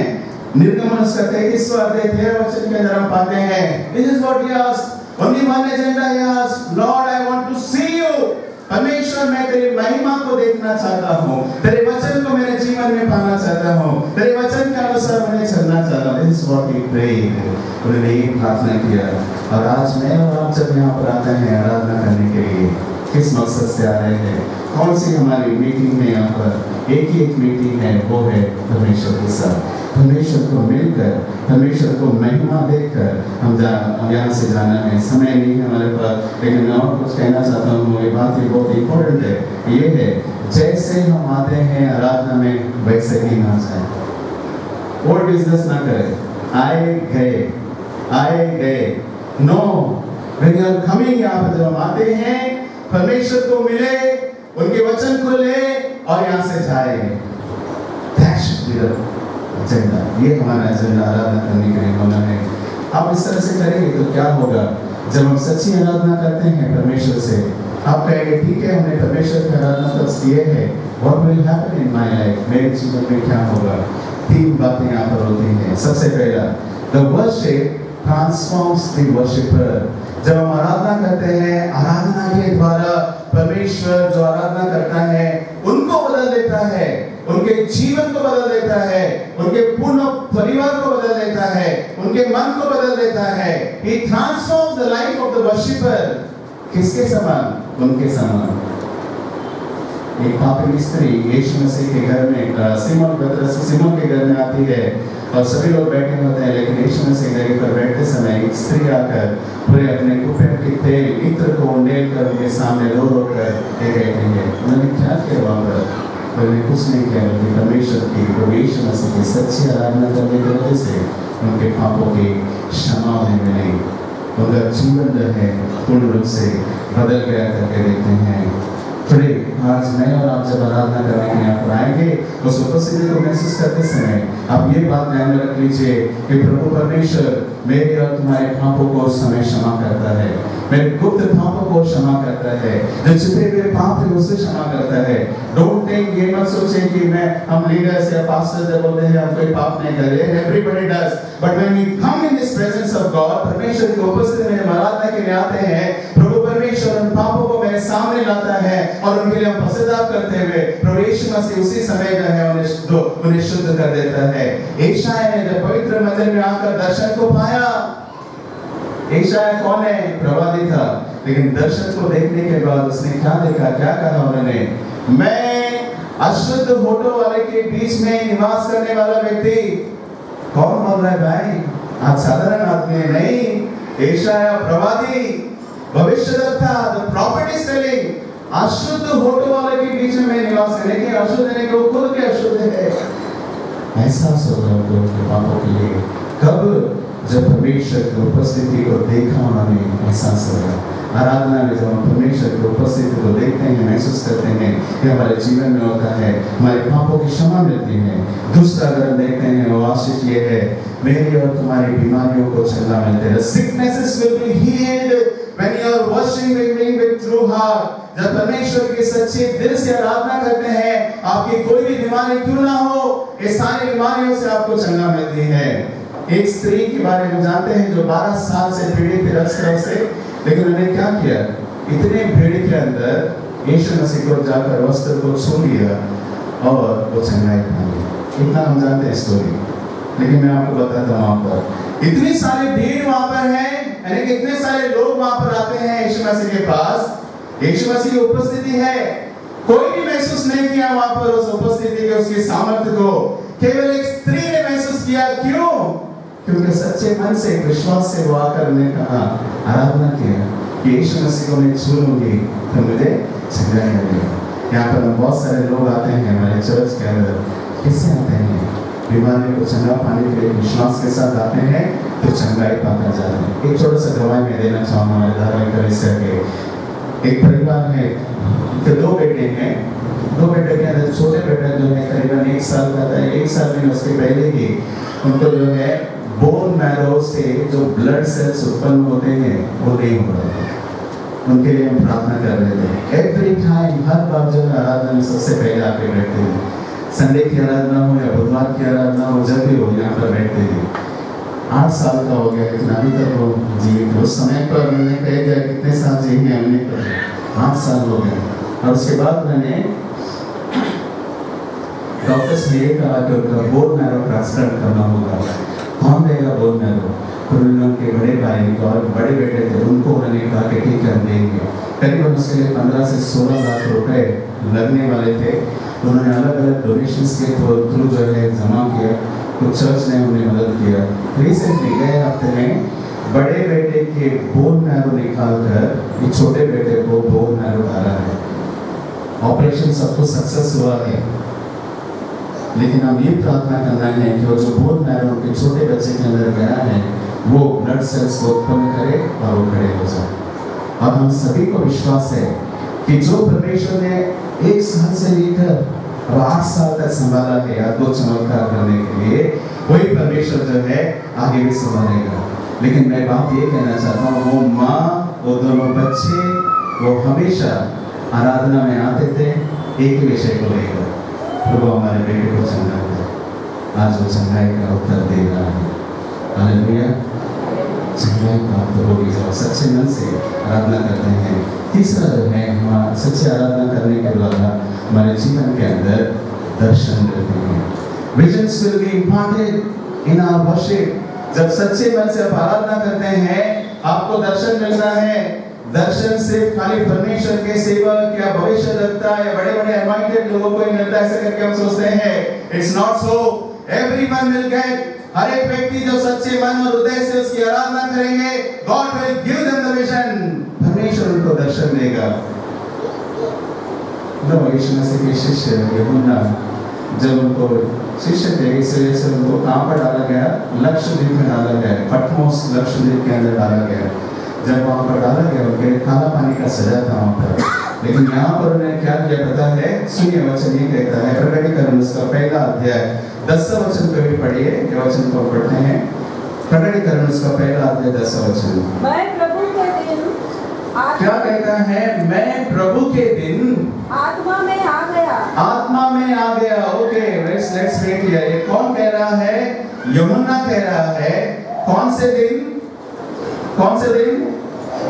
S3: निर्गमन उसका 33वां अध्याय 13 वचन के अंदर हम पाते हैं। This is what he asked. Only one agenda he asked. Lord, I want to see you. परमेश्वर मैं तेरी महिमा को देखना चाहता हूँ, तेरे वचन को मेरे जीवन में पाना चाहता हूँ, तेरे वचन के अनुसार मैं चलना चाहता हूँ। This is what he prayed. उन्होंने ये प्रार्थना किया। और आज मैं और आप जब यहाँ पर आते हैं आराधना करने के लिए, किस मकसद से आ रहे हैं? कौन सी हमारी मीटिंग में यहाँ पर एक ही एक मीटिंग है, वो है परमेश्वर के साथ। परमेश्वर को मिलकर, परमेश्वर को महिमा देखकर हम यहाँ से जाना है। समय नहीं है हमारे पास, लेकिन मैं और कुछ कहना चाहता हूँ। ये बात ये बहुत इम्पोर्टेंट है। ये है जैसे हम आते हैं आराधना में वैसे ही ना जाए, और बिजनेस ना करें। आए गए। No, when you are coming, यहाँ पर जब हम आते हैं परमेश्वर को मिले, उनके वचन को ले और यहाँ से जाए। That should be the agenda। ये हमारा एजेंडा आराधना करने के लिए होना है। आप इस तरह से करेंगे तो क्या होगा? जब हम सच्ची आराधना करते हैं परमेश्वर से, आप कहेंगे ठीक है हमने परमेश्वर की आराधना तो किए है, what will happen in my life? मेरे जीवन में क्या होगा? 3 बातें यहाँ पर होती हैं। सबसे पहला, the worship transforms the worshipper। जब हम आराधना करते हैं, आराधना के द्वारा परमेश्वर जो आराधना करता है उनको बदल देता है, उनके जीवन को बदल देता है, उनके पूर्ण परिवार को बदल देता है, उनके मन को बदल देता है। He transforms the life of the worshipper। किसके समान? उनके समान। एक पापी स्त्री यीशु मसीह के घर में सिमोन के घर में आती है और सभी लोग बैठे होते हैं, लेकिन यीशु मसीह घर पर बैठते समय एक स्त्री आकर पूरे अपने कुप्पे के तेल इत्र को उंडेल कर उनके सामने रो कर कहती है। उन्होंने क्या किया वहाँ पर? उन्होंने कुछ नहीं किया, बल्कि परमेश्वर की वो यीशु मसीह की सच्ची आराधना करने की वजह से उनके पापों की क्षमा होने मिली। उनका जीवन जो है पूर्ण रूप से बदल गया करके देखते हैं। थोड़े आज मैं और आप जब आराधना करने के लिए यहाँ पर आएंगे, उस उपस्थिति को महसूस करते समय आप ये बात ध्यान में रख लीजिए कि प्रभु परमेश्वर मेरे और तुम्हारे पापों को उस समय क्षमा करता है, मेरे गुप्त पापों को क्षमा करता है, जो छिपे हुए पाप है उसे क्षमा करता है। डोंट थिंक, ये मत सोचे कि हम लीडर्स या पास्टर्स जब बोलते हैं हम कोई पाप नहीं कर रहे, everybody does, but when we come in this presence of God, परमेश्वर की उपस्थिति में आराधना के लिए आते हैं, प्रभु परमेश्वर उन पापों को मेरे सामने लाता है और उनके लिए हम पश्चाताप करते हुए प्रभु यीशु मसीह उसी समय जो है उन्हें शुद्ध कर देता है। यशायाह ने जब पवित्र मंदिर में आकर दर्शन को पाया, यशायाह कौन है? प्रवादी था, लेकिन दर्शन को देखने के बाद उसने क्या देखा, क्या कहा उन्होंने? मैं अशुद्ध होठों वाले के बीच में निवास करने वाला व्यक्ति। कौन बोल रहा है भाई? आज साधारण आदमी नहीं, यशायाह प्रवादी भविष्यद्वक्ता, the prophet is telling, अशुद्ध होठों वाले के बीच में निवास करने के अशुद्ध है कि वो खुद के अशुद्ध है। एहसास होगा उनको उनके पापों के लिए। कब? जब परमेश्वर की उपस्थिति को देखा उन्होंने, एहसास होगा। आराधना में जब हम परमेश्वर की उपस्थिति को देखते हैं, महसूस करते हैं कि हमारे जीवन में होता है, हमारे पापों की क्षमा मिलती है। दूसरा अगर हम देखते हैं वो आशीष ये है, मेरी और तुम्हारी बीमारियों को छल्ला मिलते हैं। Sicknesses will be healed when you are worshiping with true heart। जब परमेश्वर के सच्चे दिल से आराधना करते हैं, आपकी कोई भी बीमारी क्यों ना हो, ये सारी बीमारियों से आपको छल्ला मिलती है। एक स्त्री के बारे में जानते हैं जो 12 साल से पीड़ित थी रक्त से, लेकिन उन्होंने क्या किया? इतने भीड़ के अंदर यीशु मसीह को जाकर वस्त्र को छू लिया और वो चंगाई पा ली। इतना हम जानते हैं स्टोरी, लेकिन मैं आपको बताता हूँ। वहाँ पर इतनी सारी भीड़ वहाँ पर है, यानी कि इतने सारे लोग वहाँ पर आते हैं यीशु मसीह के पास, यीशु मसीह की उपस्थिति है, कोई भी महसूस नहीं किया वहाँ पर उस उपस्थिति के, उसकी सामर्थ्य को। केवल एक स्त्री ने महसूस किया। क्यों? क्योंकि सच्चे मन से, विश्वास से वो आकर ने कहा, आराधना किया कि यीशु मसीह को मैं छू लूंगी तो मुझे चंगाई मिलेगी। यहाँ पर बहुत सारे लोग आते हैं हमारे चर्च के अंदर, किससे आते हैं? बीमारी को चंगा पाने के लिए विश्वास के साथ आते हैं तो चंगाई पाकर जाते हैं। एक छोटा सा गवाही मैं देना चाहूँगा हमारे धार्मिक कलीसिया के। एक परिवार है, तो 2 बेटे हैं। 2 बेटे के अंदर छोटे बेटा जो है करीबन 1 साल का था। 1 साल में उसके पहले ही उनको जो है बोन मैरो से जो ब्लड सेल्स उत्पन्न होते हैं वो नहीं हो रहे थे। उनके लिए हम प्रार्थना कर रहे थे। एवरी टाइम, हर बार जो आराधना में सबसे पहले आके बैठते हैं, संडे की आराधना हो या बुधवार की आराधना हो, जब भी हो यहाँ पर बैठते थे। 8 साल का हो गया, लेकिन अभी तक वो जीवित। उस समय पर मैंने कह दिया कितने साल जिए हैं, हमने 8 साल हो गए। और उसके बाद मैंने डॉक्टर्स ने कहा कि उनका बोन मैरो ट्रांसप्लांट करना होगा। कौन देगा बोन मैरो? फिर उनके बड़े भाई और बड़े बेटे थे, उनको उन्होंने कहा कि ठीक है हम देंगे। करीबन उसके लिए 15 से 16 लाख रुपए लगने वाले थे। उन्होंने अलग अलग डोनेशंस के थ्रू जो है जमा किया, तो चर्च ने उन्हें मदद किया। रिसेंटली गए हफ्ते में बड़े बेटे के बोन मैरो निकाल कर ये छोटे बेटे को बोन मैरो डाला है। ऑपरेशन सब कुछ सक्सेस हुआ है, लेकिन हम ये प्रार्थना करना है कि वो जो बोन मैरो के छोटे बच्चे के अंदर गया है वो ब्लड सेल्स को उत्पन्न करे और वो खड़े हो जाए। और हम सभी को विश्वास है कि जो परमेश्वर ने 1 साल से लेकर अब 8 साल तक संभाला है या 2 चमत्कार करने के लिए, वही परमेश्वर जो है आगे भी संभालेगा। लेकिन मैं बात ये कहना चाहता हूँ, वो माँ, वो दोनों बच्चे, वो हमेशा आराधना में आते थे एक ही विषय को लेकर, प्रभु हमारे बेटे को चंगा है। आज वो चंगाई का उत्तर दे रहा है। हालेलुया। चंगाई प्राप्त होगी जब सच्चे मन से आराधना करते हैं। तीसरा जो है, हमारा सच्चे आराधना करने के द्वारा हमारे जीवन के अंदर दर्शन मिलते हैं। Visions will be imparted in our worship. जब सच्चे मन से आप आराधना करते हैं, आपको दर्शन मिलता है। दर्शन सिर्फ खाली परमेश्वर के सेवक या भविष्यद्वक्ता या बड़े-बड़े अनॉइंटेड लोगों को ही मिलता है ऐसे करके हम सोचते हैं। It's not so. Everyone will get. हर एक व्यक्ति जो सच्चे मन और हृदय से उसकी आराधना करेंगे, God will give them the vision. परमेश्वर उनको दर्शन देगा। यीशु मसीह के शिष्य यूहन्ना, जब उनको शिष्य थे, इसलिए से उनको कहाँ पर डाला गया? लक्षद्वीप में डाला गया, पटमोस लक्षद्वीप के अंदर डाला गया। जब वहाँ पर डाला गया, उनके काला पानी का सजा था वहाँ पर। लेकिन यहाँ पर उन्हें क्या किया पता है? सुनिए, वचन ये कहता है, प्रकटीकरण उसका 1 अध्याय 10 वचन को भी पढ़िए। ये वचन को पढ़ते हैं। प्रकटीकरण उसका 1 अध्याय 10 वचन।
S4: मैं प्रभु के दिन
S3: क्या कहता है? मैं प्रभु के दिन
S4: आत्मा में आ गया।
S3: आत्मा में आ गया। Okay, let's wait here. ये कौन कह रहा है? यूहन्ना कह रहा है। कौन से दिन? कौन से दिन?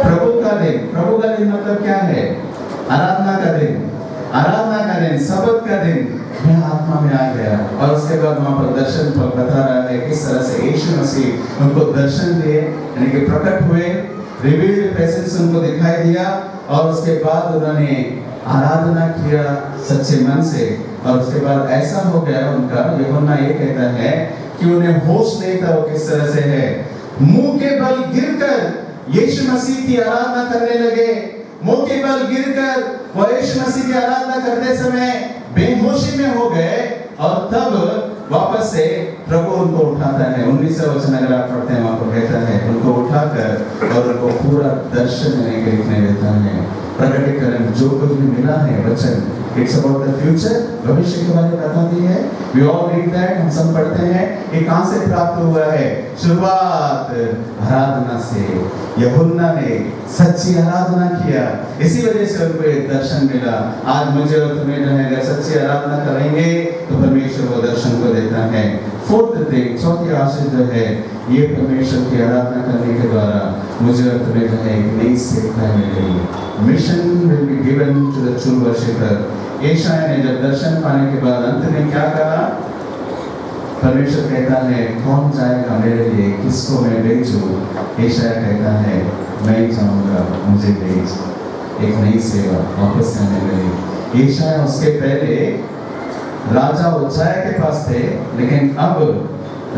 S3: प्रभु का दिन। प्रभु का दिन मतलब क्या है? आराधना का दिन। आराधना का दिन, सबत का दिन। मैं आत्मा में आ गया। और उसके बाद वहाँ पर दर्शन पर बता रहा है किस तरह से यीशु मसीह उनको दर्शन दिए, यानी कि प्रकट हुए, रिवील्ड प्रेजेंस उनको दिखाई दिया। और उसके बाद उन्होंने आराधना किया सच्चे मन से। और उसके बाद ऐसा हो गया उनका, यूहन्ना ये कहता है कि उन्हें होश नहीं था वो किस तरह से है। मुंह के बल गिरकर यीशु मसीह की आराधना करने लगे। मुंह के बल गिरकर वो यीशु मसीह की आराधना करते समय बेहोशी में हो गए। और तब वापस से प्रभु उनको उठाता है। 19वां वचन अगर आप पढ़ते हैं, वहां पर कहता है उनको उठाकर और उनको पूरा दर्शन देखने देता है। प्रकटीकरण जो कुछ भी मिला है वचन, इट्स अबाउट द फ्यूचर, भविष्य के बारे में बताती है। वी ऑल रीड दैट, हम सब पढ़ते हैं। ये कहां से प्राप्त हुआ है? शुरुआत आराधना से। यूहन्ना ने सच्ची आराधना किया, इसी वजह से उनको एक दर्शन मिला। आज मुझे और तुम्हें जो है, अगर सच्ची आराधना करेंगे तो परमेश्वर वो दर्शन को देता है। फोर्थ थिंग, चौथी आशीष जो है, ये परमेश्वर की आराधना करने के द्वारा मुझे और तुम्हें जो है एक नई शिक्षा मिलेगी। Mission will be given to the true worshipper. यशायाह ने जब दर्शन पाने के बाद अंत में क्या कहा? परमेश्वर कहता है, कौन जाएगा मेरे लिए, किसको मैं भेजूं? यशायाह कहता है, मैं जाऊंगा, मुझे भेज। एक नई सेवा वापस आने लगी। यशायाह उसके पहले राजा उज्जाया के पास थे, लेकिन अब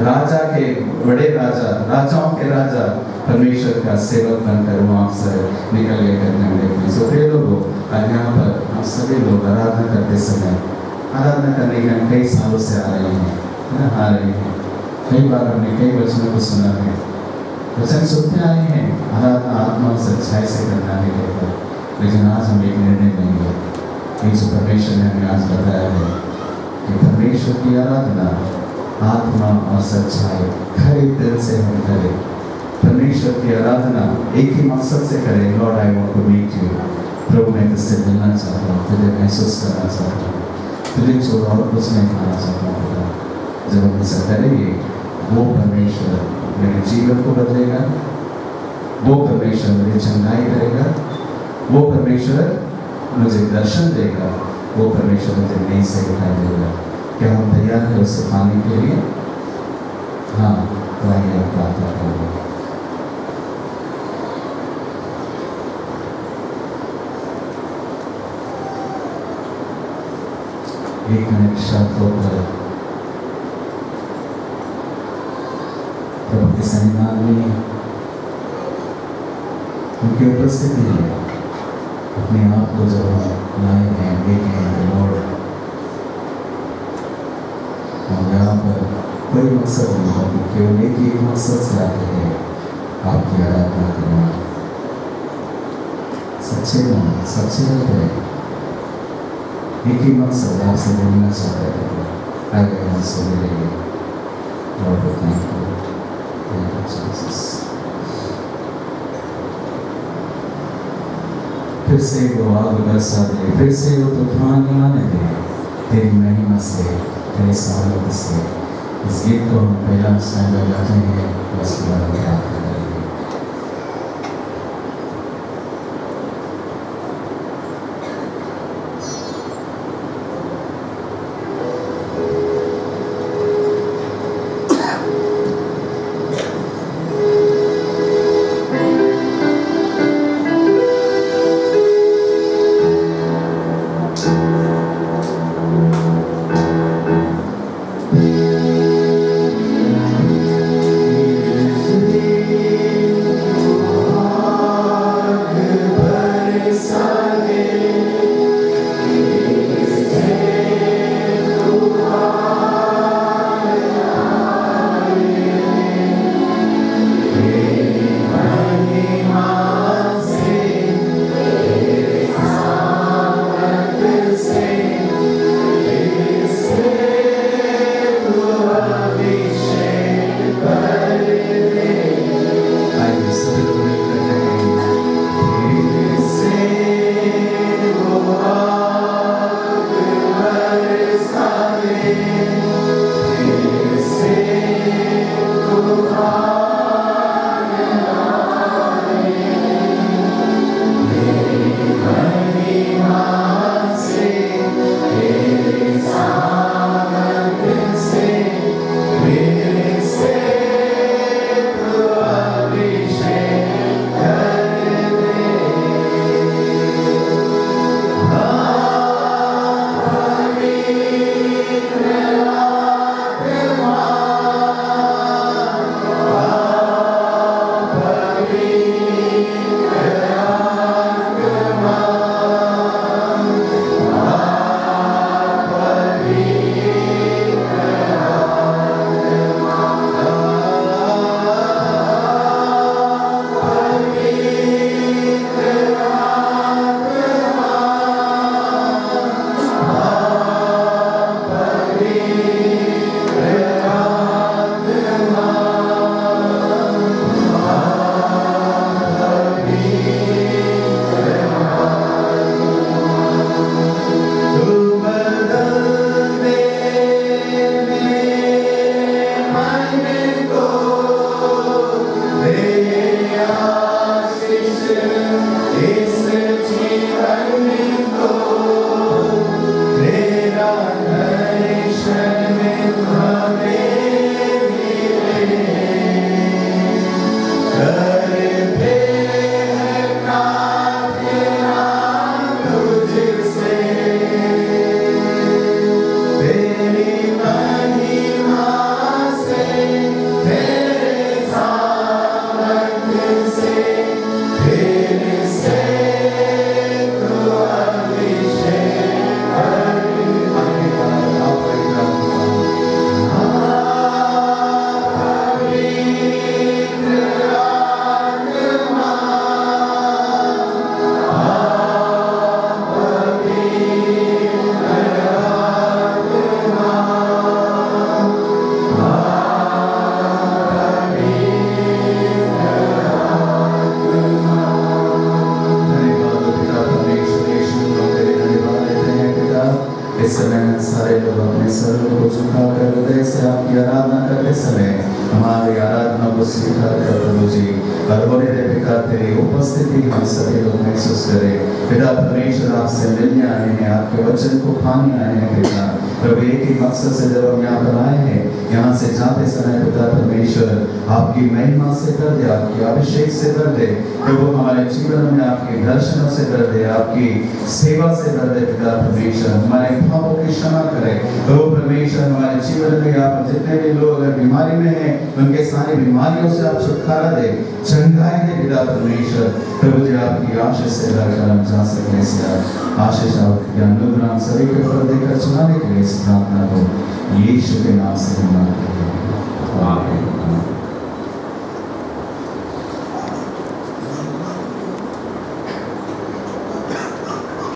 S3: राजा के बड़े राजा, राजाओं के राजा परमेश्वर का सेवक बनकर वहाँ से निकल गए करने लगे। सो प्रिय लोगों, आज यहाँ पर हम सभी लोग आराधना करते समय, आराधना करने के हम कई सालों से आ रहे हैं, आ रहे हैं। कई बार हमने कई वचनों को सुना है, वचन सुनते आए हैं, आराधना आत्मा और सच्चाई से करना है कहकर। लेकिन आज हम एक निर्णय लेंगे, ये जो परमेश्वर ने हमें आज बताया है कि परमेश्वर की आराधना आत्मा और सच्चाई खरे दिल से हम करें। परमेश्वर की आराधना एक ही मकसद से करें, lord I want to meet you. प्रभु मैं तुझसे मिलना चाहता हूँ, तुझे महसूस करना चाहता हूँ, तुझे छोड़ और कुछ नहीं खाना चाहता हूँ। जब हम ऐसा करेंगे, वो परमेश्वर मेरे जीवन को बदलेगा, वो परमेश्वर मेरी चंगाई करेगा, वो परमेश्वर मुझे दर्शन देगा, वो परमेश्वर मुझे नई से उठाई देगा। क्या हम तैयार हैं उससे पाने के लिए? हाँ, तो आइए आप प्रार्थना करेंगे। एक मिनट शांत होकर प्रभु के सन्निधान में उनकी उपस्थिति है, अपने आप को जब हम लाए हैं, देखें लॉर्ड,
S5: मकसद से आते हैं आपकी आराधना करना। सच्चे मन सच्चे हृदय एक ही मकसद आपसे मिलना चाहते हैं, आगे हमसे मिलेंगे। Lord, we thank you. Thank you, Jesus. फिर से वो आग बरसा दे, फिर से वो तूफान आने दे, तेरी महिमा से, तेरे सामर्थ से। इस गीत को हम पहला स्टैंड लगाते हैं, बस बार प्रार्थना करेंगे। आपकी महिमा से कर दे, आपकी अभिषेक से कर दे प्रभु, हमारे जीवन में आपके दर्शनों से कर दे, आपकी सेवा से कर दे पिता परमेश्वर। हमारे पापों की क्षमा करे प्रभु परमेश्वर। हमारे जीवन में आप जितने भी लोग अगर बीमारी में हैं उनके सारी बीमारियों से आप छुटकारा दे, चंगाई दे पिता परमेश्वर। प्रभु जी आपकी आशीष से रहकर हम जा सकने से आशीष आपके अनुग्रह सभी के ऊपर देकर चुनाने के लिए इस प्रार्थना को यीशु के नाम से मांगते हैं। आमीन।